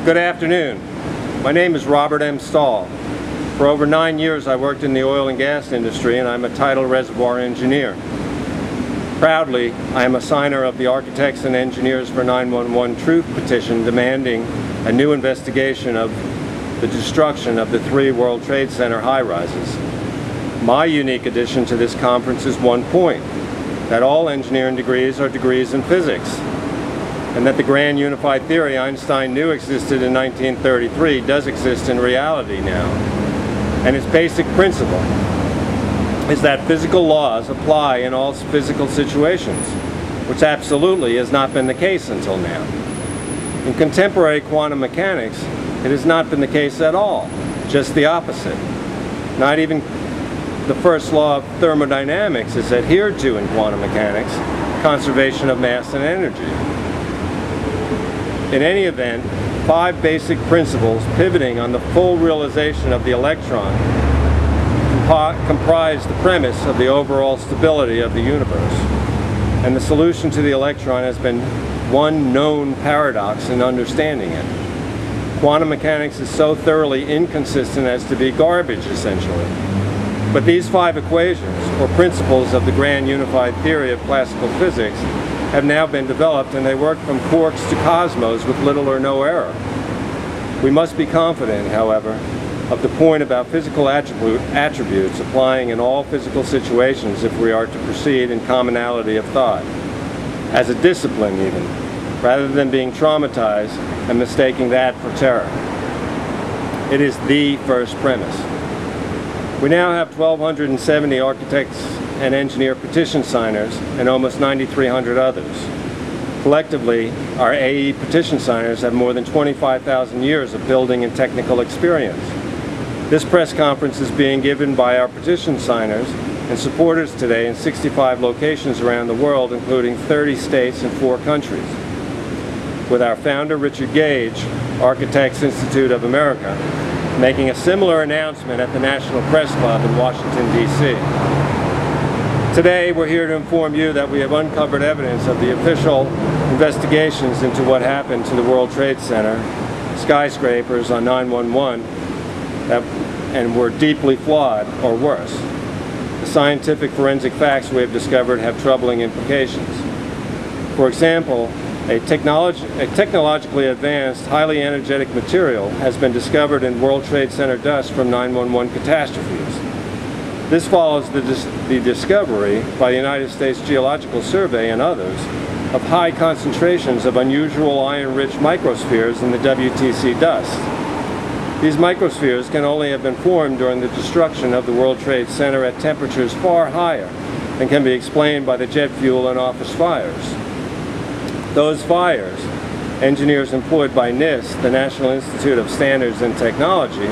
Good afternoon. My name is Robert M. Stahl. For over 9 years I worked in the oil and gas industry, and I'm a titled reservoir engineer. Proudly, I am a signer of the Architects and Engineers for 911Truth petition demanding a new investigation of the destruction of the 3 World Trade Center high-rises. My unique addition to this conference is one point: that all engineering degrees are degrees in physics, and that the grand unified theory Einstein knew existed in 1933 does exist in reality now. And its basic principle is that physical laws apply in all physical situations, which absolutely has not been the case until now. In contemporary quantum mechanics, it has not been the case at all, just the opposite. Not even the first law of thermodynamics is adhered to in quantum mechanics: conservation of mass and energy. In any event, 5 basic principles pivoting on the full realization of the electron comprise the premise of the overall stability of the universe. And the solution to the electron has been one known paradox in understanding it. Quantum mechanics is so thoroughly inconsistent as to be garbage, essentially. But these 5 equations, or principles of the grand unified theory of classical physics, have now been developed, and they work from quarks to cosmos with little or no error. We must be confident, however, of the point about physical attributes applying in all physical situations if we are to proceed in commonality of thought, as a discipline even, rather than being traumatized and mistaking that for terror. It is the first premise. We now have 1,270 architects and engineer petition signers and almost 9,300 others. Collectively, our AE petition signers have more than 25,000 years of building and technical experience. This press conference is being given by our petition signers and supporters today in 65 locations around the world, including 30 states and 4 countries. With our founder, Richard Gage, Architects Institute of America, making a similar announcement at the National Press Club in Washington, D.C. Today, we're here to inform you that we have uncovered evidence of the official investigations into what happened to the World Trade Center skyscrapers on 9/11 and were deeply flawed, or worse. The scientific forensic facts we have discovered have troubling implications. For example, a technologically advanced, highly energetic material has been discovered in World Trade Center dust from 9/11 catastrophes. This follows the discovery by the United States Geological Survey and others of high concentrations of unusual iron-rich microspheres in the WTC dust. These microspheres can only have been formed during the destruction of the World Trade Center at temperatures far higher and can be explained by the jet fuel and office fires. Those fires, engineers employed by NIST, the National Institute of Standards and Technology,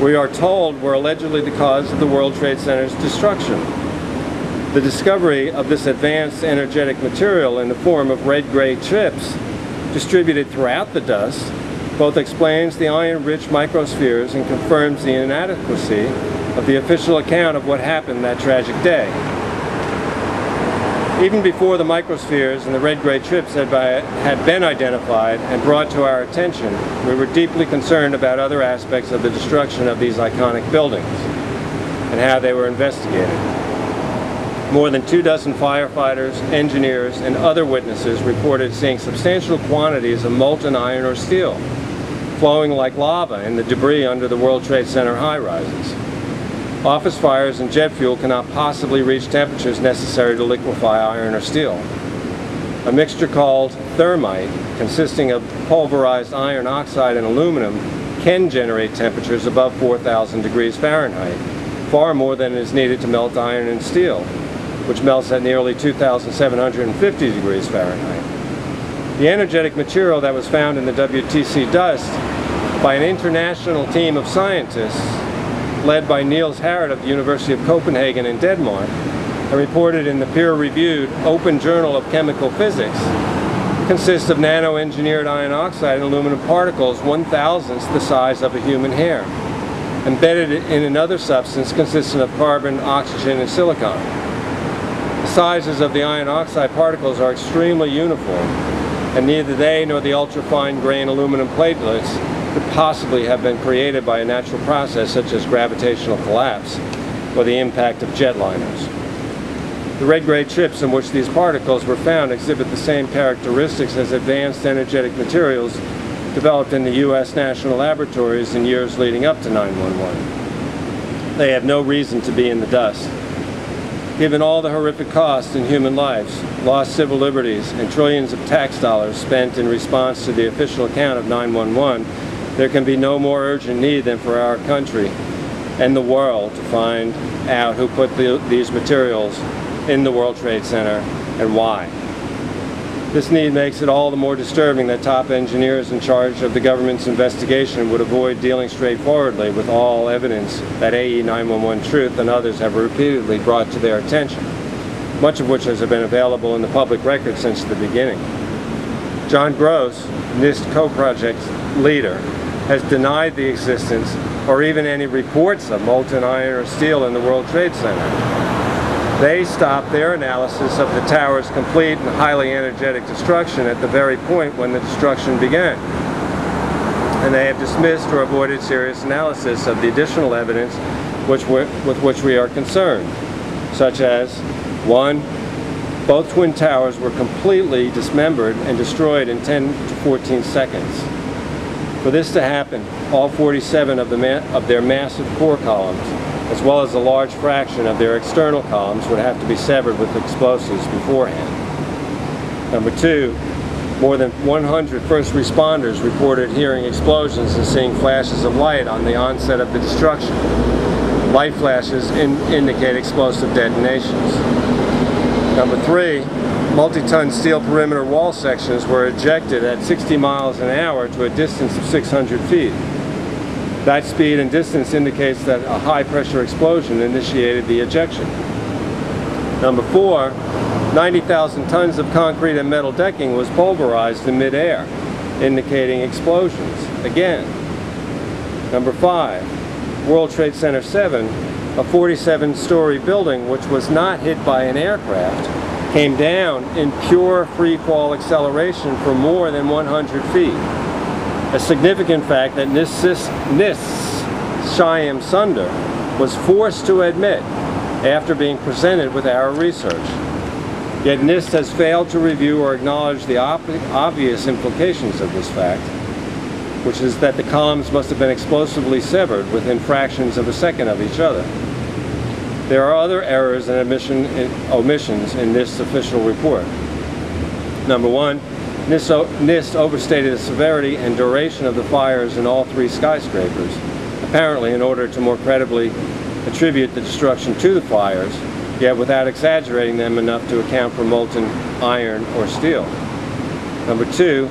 we are told were allegedly the cause of the World Trade Center's destruction. The discovery of this advanced energetic material in the form of red-gray chips distributed throughout the dust both explains the iron-rich microspheres and confirms the inadequacy of the official account of what happened that tragic day. Even before the microspheres and the red-gray chips had been identified and brought to our attention, we were deeply concerned about other aspects of the destruction of these iconic buildings and how they were investigated. More than 24 firefighters, engineers, and other witnesses reported seeing substantial quantities of molten iron or steel flowing like lava in the debris under the World Trade Center high-rises. Office fires and jet fuel cannot possibly reach temperatures necessary to liquefy iron or steel. A mixture called thermite, consisting of pulverized iron oxide and aluminum, can generate temperatures above 4,000 degrees Fahrenheit, far more than is needed to melt iron and steel, which melts at nearly 2,750 degrees Fahrenheit. The energetic material that was found in the WTC dust by an international team of scientists led by Niels Harrit of the University of Copenhagen in Denmark and reported in the peer-reviewed Open Journal of Chemical Physics, consists of nano-engineered iron oxide and aluminum particles 1/1000th the size of a human hair, embedded in another substance consisting of carbon, oxygen, and silicon. The sizes of the iron oxide particles are extremely uniform, and neither they nor the ultra-fine grain aluminum platelets could possibly have been created by a natural process such as gravitational collapse or the impact of jetliners. The red-gray chips in which these particles were found exhibit the same characteristics as advanced energetic materials developed in the U.S. national laboratories in years leading up to 9/11. They have no reason to be in the dust. Given all the horrific costs in human lives, lost civil liberties, and trillions of tax dollars spent in response to the official account of 9/11, there can be no more urgent need than for our country and the world to find out who put these materials in the World Trade Center and why. This need makes it all the more disturbing that top engineers in charge of the government's investigation would avoid dealing straightforwardly with all evidence that AE911Truth and others have repeatedly brought to their attention, much of which has been available in the public record since the beginning. John Gross, NIST co-project leader, has denied the existence or even any reports of molten iron or steel in the World Trade Center. They stopped their analysis of the tower's complete and highly energetic destruction at the very point when the destruction began. And they have dismissed or avoided serious analysis of the additional evidence with which we are concerned, such as 1. Both twin towers were completely dismembered and destroyed in 10 to 14 seconds. For this to happen, all 47 of their massive core columns, as well as a large fraction of their external columns, would have to be severed with explosives beforehand. Number 2, more than 100 first responders reported hearing explosions and seeing flashes of light on the onset of the destruction. Light flashes indicate explosive detonations. Number 3, multi-ton steel perimeter wall sections were ejected at 60 miles an hour to a distance of 600 feet. That speed and distance indicates that a high-pressure explosion initiated the ejection. Number 4, 90,000 tons of concrete and metal decking was pulverized in midair, indicating explosions again. Number 5, World Trade Center 7, a 47-story building which was not hit by an aircraft, came down in pure free-fall acceleration for more than 100 feet. A significant fact that NIST's Shyam Sundar was forced to admit after being presented with our research. Yet NIST has failed to review or acknowledge the obvious implications of this fact, which is that the columns must have been explosively severed within fractions of a second of each other. There are other errors and omissions in NIST's official report. Number 1, NIST overstated the severity and duration of the fires in all 3 skyscrapers, apparently in order to more credibly attribute the destruction to the fires, yet without exaggerating them enough to account for molten iron or steel. Number 2,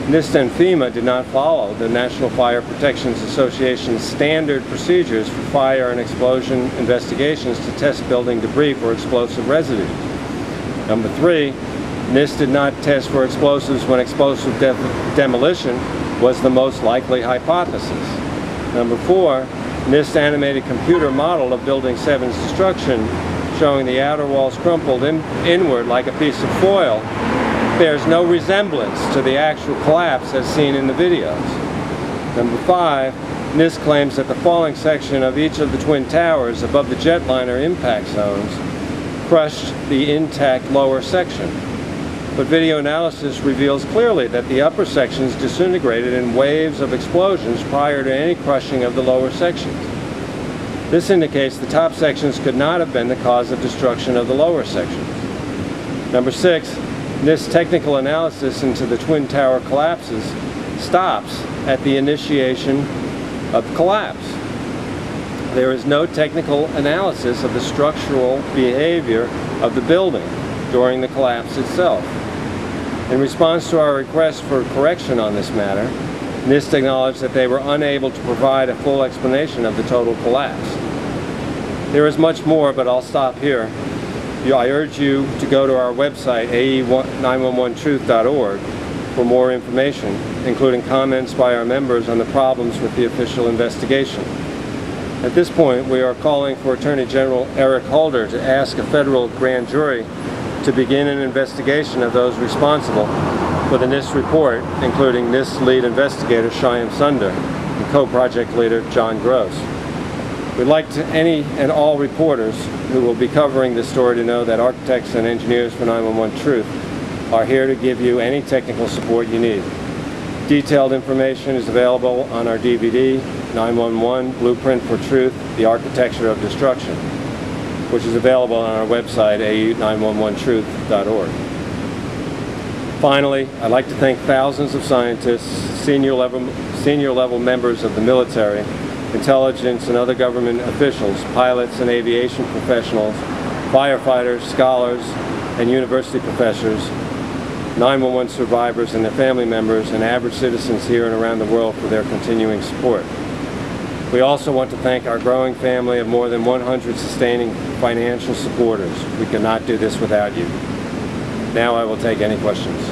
NIST and FEMA did not follow the National Fire Protection Association's standard procedures for fire and explosion investigations to test building debris for explosive residue. Number 3, NIST did not test for explosives when explosive demolition was the most likely hypothesis. Number 4, NIST animated computer model of Building 7's destruction, showing the outer walls crumpled inward like a piece of foil, bears no resemblance to the actual collapse as seen in the videos. Number 5, NIST claims that the falling section of each of the twin towers above the jetliner impact zones crushed the intact lower section. But video analysis reveals clearly that the upper sections disintegrated in waves of explosions prior to any crushing of the lower sections. This indicates the top sections could not have been the cause of destruction of the lower sections. Number 6, NIST technical analysis into the twin tower collapses stops at the initiation of collapse. There is no technical analysis of the structural behavior of the building during the collapse itself. In response to our request for correction on this matter, NIST acknowledged that they were unable to provide a full explanation of the total collapse. There is much more, but I'll stop here. I urge you to go to our website, AE911Truth.org, for more information, including comments by our members on the problems with the official investigation. At this point, we are calling for Attorney General Eric Holder to ask a federal grand jury to begin an investigation of those responsible for the NIST report, including NIST lead investigator Shyam Sunder and co-project leader John Gross. We'd like any and all reporters who will be covering this story to know that architects and engineers for 911Truth are here to give you any technical support you need. Detailed information is available on our DVD, 911 Blueprint for Truth, The Architecture of Destruction, which is available on our website, AE911Truth.org. Finally, I'd like to thank thousands of scientists, senior level members of the military, intelligence and other government officials, pilots and aviation professionals, firefighters, scholars, and university professors, 911 survivors and their family members, and average citizens here and around the world for their continuing support. We also want to thank our growing family of more than 100 sustaining financial supporters. We could not do this without you. Now I will take any questions.